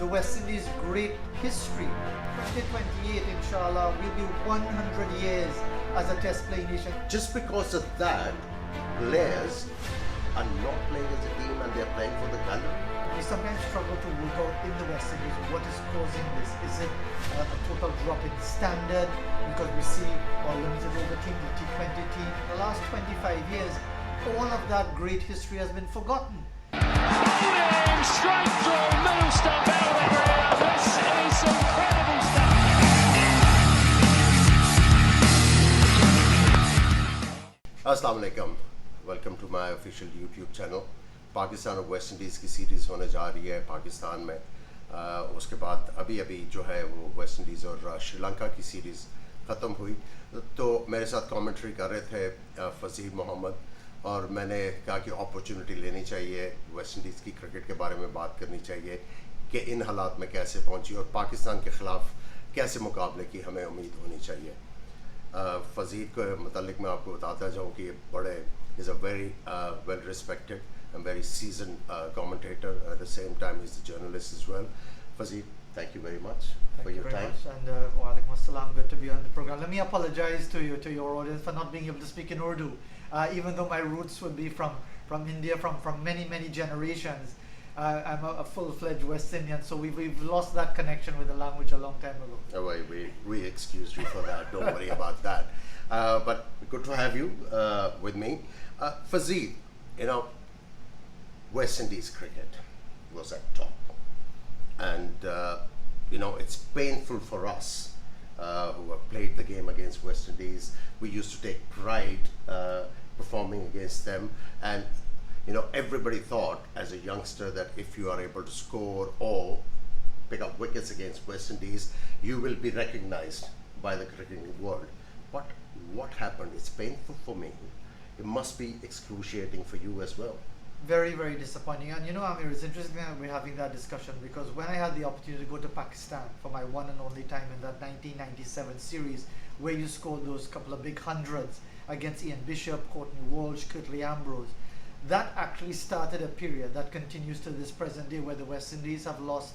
the West Indies' great history. 2028, inshallah, will be 100 years as a test playing nation. Just because of that, players are not playing as a team and they're playing for the gallery. We sometimes struggle to work out in the West Indies what is causing this. Is it a total drop in standard because we see our limited over team, the T20 team? In the last 25 years, all of that great history has been forgotten. Bowling straight through, middle stump out of the area. This is incredible stuff. Assalamu alaikum. Welcome to my official YouTube channel. Pakistan और West Indies की series होने जा रही है पाकिस्तान में। उसके बाद अभी जो है वो वेस्ट इंडीज़ और श्रीलंका की सीरीज़ ख़त्म हुई, तो मेरे साथ कमेंट्री कर रहे थे फजीर मोहम्मद, और मैंने कहा कि अपॉर्चुनिटी लेनी चाहिए, वेस्ट इंडीज़ की क्रिकेट के बारे में बात करनी चाहिए कि इन हालात में कैसे पहुंची और पाकिस्तान के ख़िलाफ़ कैसे मुकाबले की हमें उम्मीद होनी चाहिए। फजीर के मतलब मैं आपको बताता जाऊँ कि बड़े is a very well respected and very seasoned commentator. At the same time, he's a journalist as well. Fazeer, thank you very much for your time. And walaikum assalam, good to be on the program. Let me apologize to your audience for not being able to speak in Urdu, even though my roots would be from India, from many generations. I'm a full-fledged West Indian, so we've lost that connection with the language a long time ago. Oh, wait, we excused you for that. Don't worry about that. But good to have you with me. Fazeer, you know, West Indies cricket was at top, and you know, it's painful for us who have played the game against West Indies. We used to take pride performing against them, and you know, everybody thought as a youngster that if you are able to score or pick up wickets against West Indies, you will be recognized by the cricketing world. But what happened? It's painful for me. It must be excruciating for you as well. Very disappointing. And you know, Aamir, it's interesting that we're having that discussion, because when I had the opportunity to go to Pakistan for my one and only time in that 1997 series, where you scored those couple of big hundreds against Ian Bishop, Courtney Walsh, Curtly Ambrose, that actually started a period that continues to this present day, where the West Indies have lost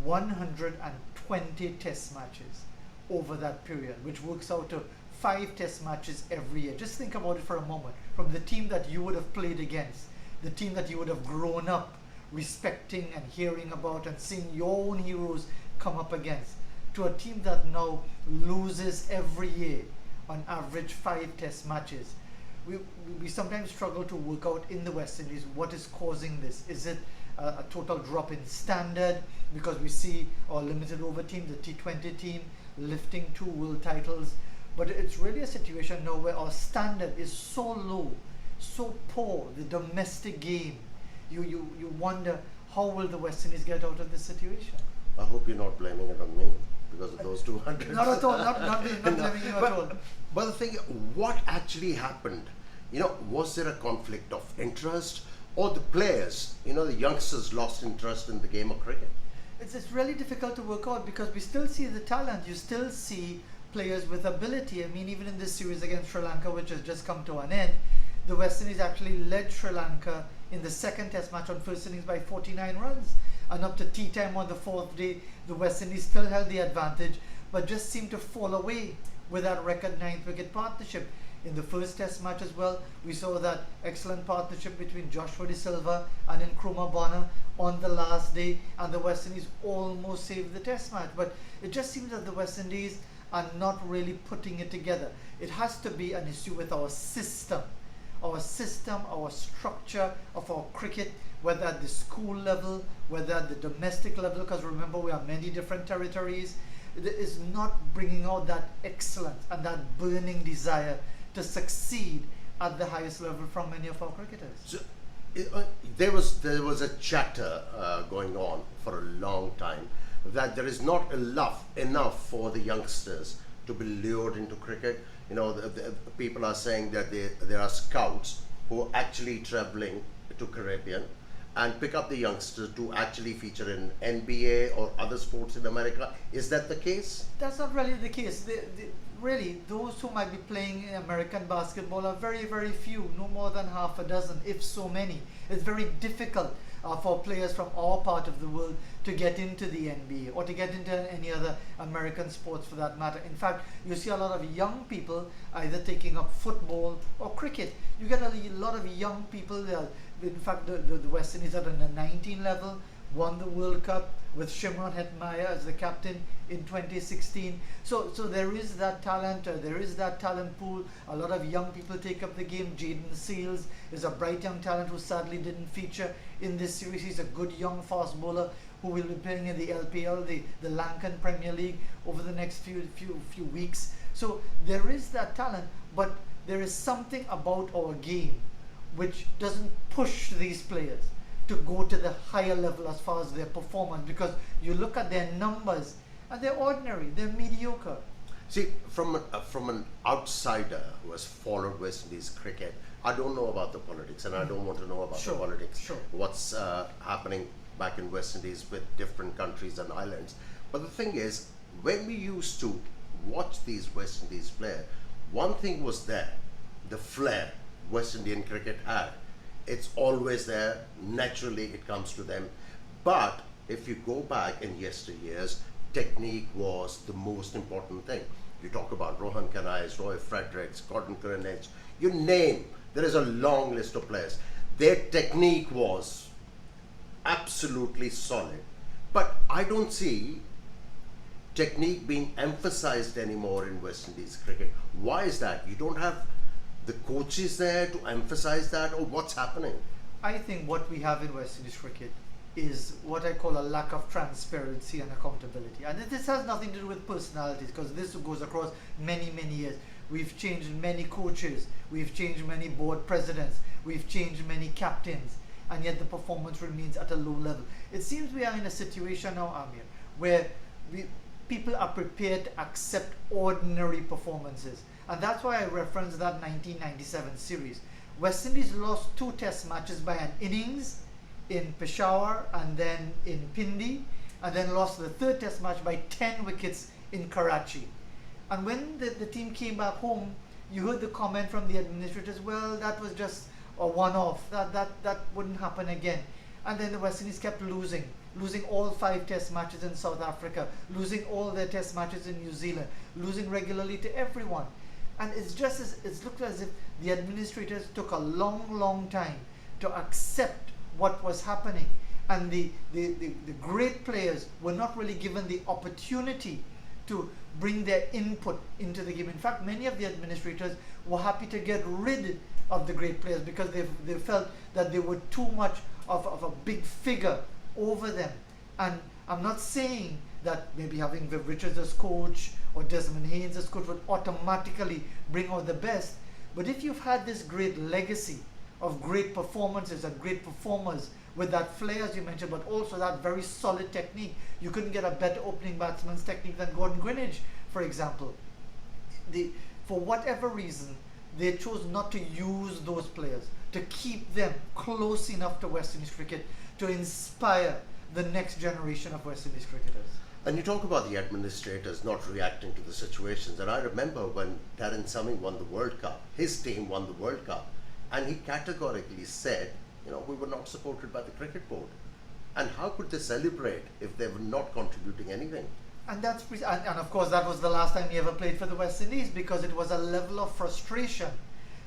120 test matches over that period, which works out to 5 test matches every year. Just think about it for a moment. From the team that you would have played against, the team that you would have grown up respecting and hearing about and seeing your own heroes come up against, to a team that now loses every year on average 5 test matches. We sometimes struggle to work out in the West Indies what is causing this. Is it a total drop in standard because we see our limited over team, the T20 team, lifting 2 world titles? But it's really a situation now where our standard is so low, so poor, the domestic game. You wonder, how will the West Indies get out of this situation? I hope you're not blaming it on me because of those 200. Not at all, not blaming you at all. But the thing, what actually happened? You know, was there a conflict of interest, or the players, you know, the youngsters lost interest in the game of cricket? It's really difficult to work out, because we still see the talent. You still see players with ability. I mean, even in this series against Sri Lanka, which has just come to an end, the West Indies actually led Sri Lanka in the second test match on first innings by 49 runs. And up to tea time on the 4th day, the West Indies still held the advantage, but just seemed to fall away with that record 9th wicket partnership. In the first test match as well, we saw that excellent partnership between Joshua De Silva and Nkrumah Bonner on the last day, and the West Indies almost saved the test match. But it just seems that the West Indies are not really putting it together. It has to be an issue with our system, our structure of our cricket, whether at the school level, whether at the domestic level, because remember, we have many different territories. It is not bringing out that excellence and that burning desire to succeed at the highest level from many of our cricketers. So, there was a chatter going on for a long time that there is not enough for the youngsters to be lured into cricket. You know, the people are saying that there are scouts who are actually traveling to Caribbean and pick up the youngsters to actually feature in NBA or other sports in America. Is that the case? That's not really the case. Really, those who might be playing American basketball are very few, no more than half a dozen, if so many. It's very difficult for players from our part of the world to get into the NBA or to get into any other American sports for that matter. In fact, you see a lot of young people either taking up football or cricket. You get a lot of young people there. In fact, the West Indies at the 19 level won the World Cup with Shimron Hetmyer as the captain in 2016. So there is that talent, there is that talent pool. A lot of young people take up the game. Jaden Seals is a bright young talent who sadly didn't feature in this series. He's a good young fast bowler who will be playing in the LPL, the Lankan Premier League, over the next few weeks. So there is that talent, but there is something about our game which doesn't push these players to go to the higher level as far as their performance, because you look at their numbers and they're ordinary, they're mediocre. See, from an outsider who has followed West Indies cricket, I don't know about the politics, and I don't want to know about the politics. What's happening back in West Indies with different countries and islands. But the thing is, when we used to watch these West Indies play, one thing was there, the flair West Indian cricket had. It's always there, naturally it comes to them. But if you go back in yesteryears, technique was the most important thing. You talk about Rohan Kanais, Roy Fredericks, Gordon Greenwich, you name, there is a long list of players. Their technique was absolutely solid. But I don't see technique being emphasized anymore in West Indies cricket. Why is that? You don't have the coaches there to emphasize that, or what's happening? I think what we have in West Indies cricket is what I call a lack of transparency and accountability. And this has nothing to do with personalities, because this goes across many years. We've changed many coaches, we've changed many board presidents, we've changed many captains, and yet the performance remains at a low level. It seems we are in a situation now, Aamir, where people are prepared to accept ordinary performances. And that's why I referenced that 1997 series. West Indies lost 2 test matches by an innings in Peshawar and then in Pindi, and then lost the 3rd test match by 10 wickets in Karachi. And when the team came back home, you heard the comment from the administrators, well, that was just a one-off, that wouldn't happen again. And then the West Indies kept losing all 5 test matches in South Africa, losing all their test matches in New Zealand, losing regularly to everyone. And it's looked as if the administrators took a long time to accept what was happening. And the great players were not really given the opportunity to bring their input into the game. In fact, many of the administrators were happy to get rid of the great players because they felt that they were too much of a big figure over them. And I'm not saying that maybe having Viv Richards as coach or Desmond Haynes as coach would automatically bring out the best. But if you've had this great legacy of great performances and great performers with that flair, as you mentioned, but also that very solid technique, you couldn't get a better opening batsman's technique than Gordon Greenwich, for example. For whatever reason, they chose not to use those players, to keep them close enough to West Indies cricket to inspire the next generation of West Indies cricketers. And you talk about the administrators not reacting to the situations. And I remember when Darren Summing won the World Cup, his team won the World Cup, and he categorically said, we were not supported by the cricket board. And how could they celebrate if they were not contributing anything? And and of course that was the last time he ever played for the West Indies, because it was a level of frustration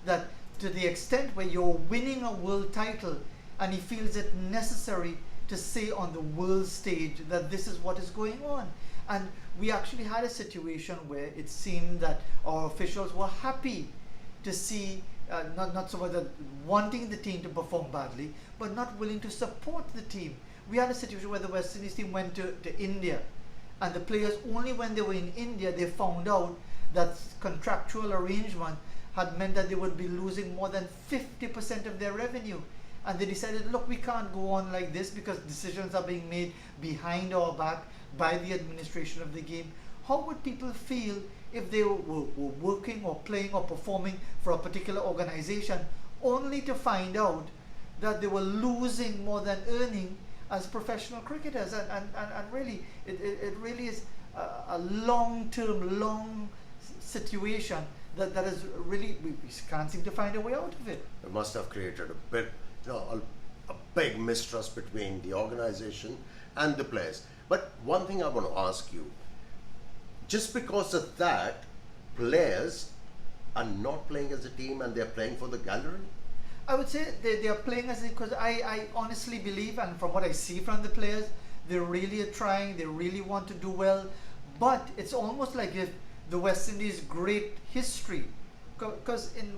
that to the extent where you're winning a world title and he feels it necessary to say on the world stage that this is what is going on. And we actually had a situation where it seemed that our officials were happy to see, not so much that wanting the team to perform badly, but not willing to support the team. We had a situation where the West Indies team went to India, and the players, only when they were in India, they found out that contractual arrangement had meant that they would be losing more than 50% of their revenue. And they decided, look, we can't go on like this because decisions are being made behind our back by the administration of the game. How would people feel if they were working or playing or performing for a particular organization only to find out that they were losing more than earning as professional cricketers? And really, it really is a long-term situation that is really, we can't seem to find a way out of it. It must have created a bit, a big mistrust between the organization and the players. But one thing I want to ask you, just because of that, players are not playing as a team and they're playing for the gallery? I would say they are playing as because I honestly believe, and from what I see from the players, they really are trying, they really want to do well, but it's almost like if the West Indies' great history, because in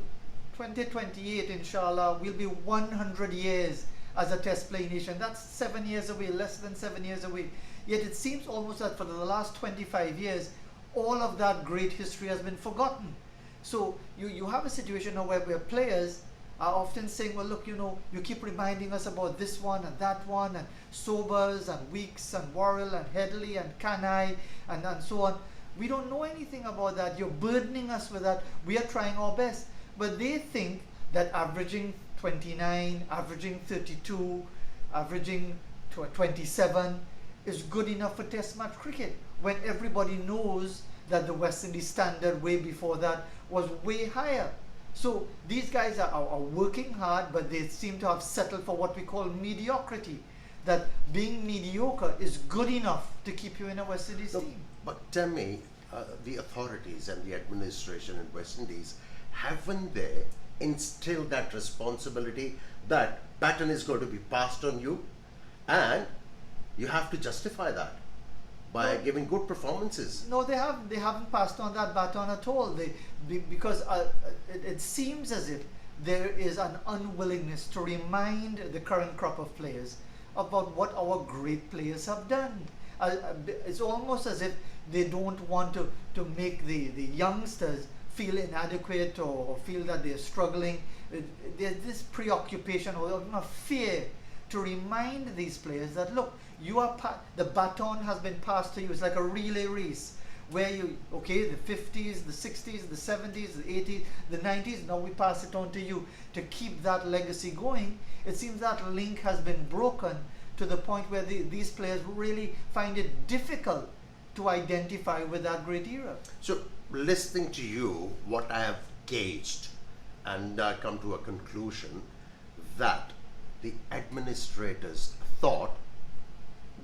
2028, inshallah, we'll be 100 years as a test playing nation. That's 7 years away, less than 7 years away. Yet it seems almost that for the last 25 years, all of that great history has been forgotten. So you have a situation now where players are often saying, well, look, you keep reminding us about this one and that one, and Sobers and Weeks and Worrell and Headley and Kanai and so on. We don't know anything about that. You're burdening us with that. We are trying our best. But they think that averaging 29, averaging 32, averaging 27 is good enough for test match cricket, when everybody knows that the West Indies standard way before that was way higher. So these guys are working hard, but they seem to have settled for what we call mediocrity, that being mediocre is good enough to keep you in a West Indies team. But tell me, the authorities and the administration in West Indies, haven't they instilled that responsibility that baton is going to be passed on you, and you have to justify that by giving good performances? No, they haven't passed on that baton at all. Because it seems as if there is an unwillingness to remind the current crop of players about what our great players have done. It's almost as if they don't want to make the youngsters feel inadequate or feel that they're struggling. There's this preoccupation or even a fear to remind these players that, look, the baton has been passed to you. It's like a relay race where the 50s, the 60s, the 70s, the 80s, the 90s, now we pass it on to you to keep that legacy going. It seems that link has been broken to the point where these players really find it difficult to identify with that great era. So, listening to you, what I have gauged and come to a conclusion that the administrators thought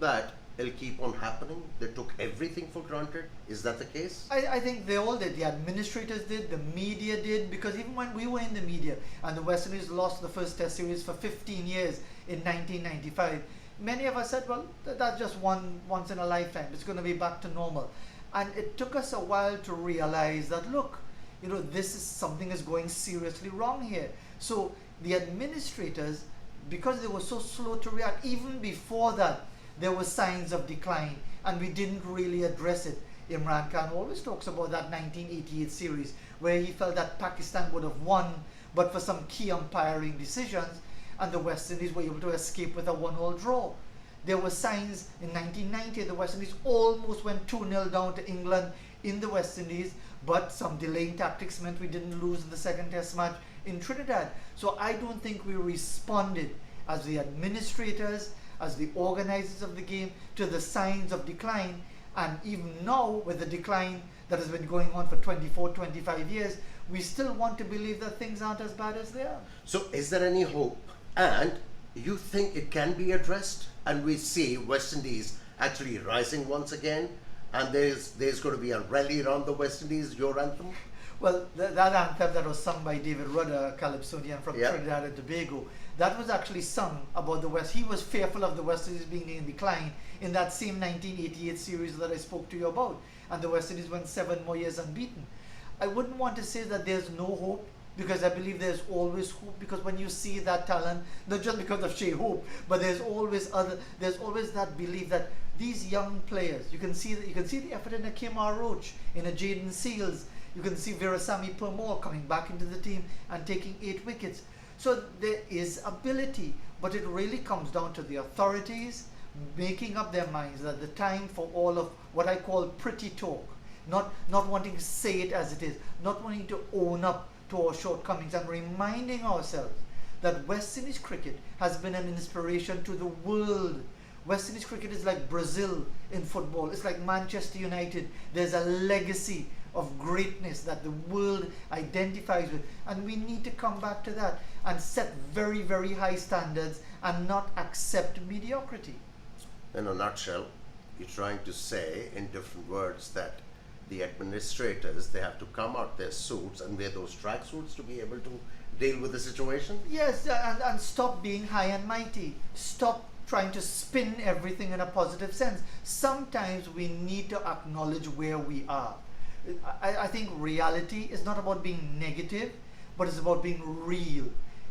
that it'll keep on happening. They took everything for granted. Is that the case? I think they all did. The administrators did, the media did, because even when we were in the media and the West Indies lost the first test series for 15 years in 1995, many of us said, well, that's just once in a lifetime. It's going to be back to normal. And it took us a while to realize that, look, something is going seriously wrong here. So the administrators, because they were so slow to react, even before that, there were signs of decline, and we didn't really address it. Imran Khan always talks about that 1988 series, where he felt that Pakistan would have won, but for some key umpiring decisions, and the West Indies were able to escape with a 1-1 draw. There were signs in 1990, the West Indies almost went 2-0 down to England in the West Indies, but some delaying tactics meant we didn't lose in the second test match in Trinidad. So I don't think we responded as the administrators, as the organizers of the game, to the signs of decline. And even now, with the decline that has been going on for 24, 25 years, we still want to believe that things aren't as bad as they are. So is there any hope? And you think it can be addressed, and we see West Indies actually rising once again, and there's going to be a rally around the West Indies, your anthem? Well, that anthem that was sung by David Rudder, Calypsonian from Trinidad and Tobago, that was actually sung about the West. He was fearful of the West Indies being in decline in that same 1988 series that I spoke to you about. And the West Indies went 7 more years unbeaten. I wouldn't want to say that there's no hope, because I believe there's always hope, because when you see that talent, not just because of Shea Hope, but there's always that belief that these young players, you can see the effort in a Kemar Roach, in a Jaden Seals, you can see Virasamy Permaul coming back into the team and taking 8 wickets. So there is ability, but it really comes down to the authorities making up their minds that the time for all of what I call pretty talk, not wanting to say it as it is, not wanting to own up to our shortcomings, and reminding ourselves that West Indies cricket has been an inspiration to the world. West Indies cricket is like Brazil in football. It's like Manchester United. There's a legacy of greatness that the world identifies with, and we need to come back to that and set very, very high standards and not accept mediocrity. In a nutshell, you're trying to say in different words that the administrators, they have to come out their suits and wear those track suits to be able to deal with the situation? Yes, and stop being high and mighty. Stop trying to spin everything in a positive sense. Sometimes we need to acknowledge where we are. I think reality is not about being negative, but it's about being real.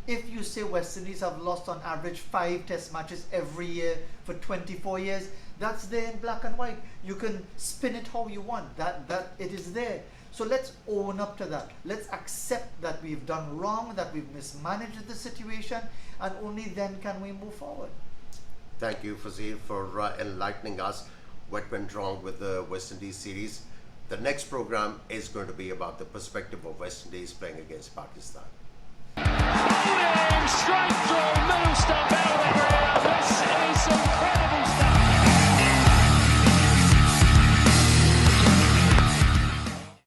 If you say West Indies have lost on average 5 test matches every year for 24 years, that's there in black and white. You can spin it how you want. That it is there. So let's own up to that. Let's accept that we've done wrong, that we've mismanaged the situation, and only then can we move forward. Thank you, Fazeer, for enlightening us what went wrong with the West Indies series. The next program is going to be about the perspective of West Indies playing against Pakistan. Bowling straight through, middle stump out of the area. This is incredible.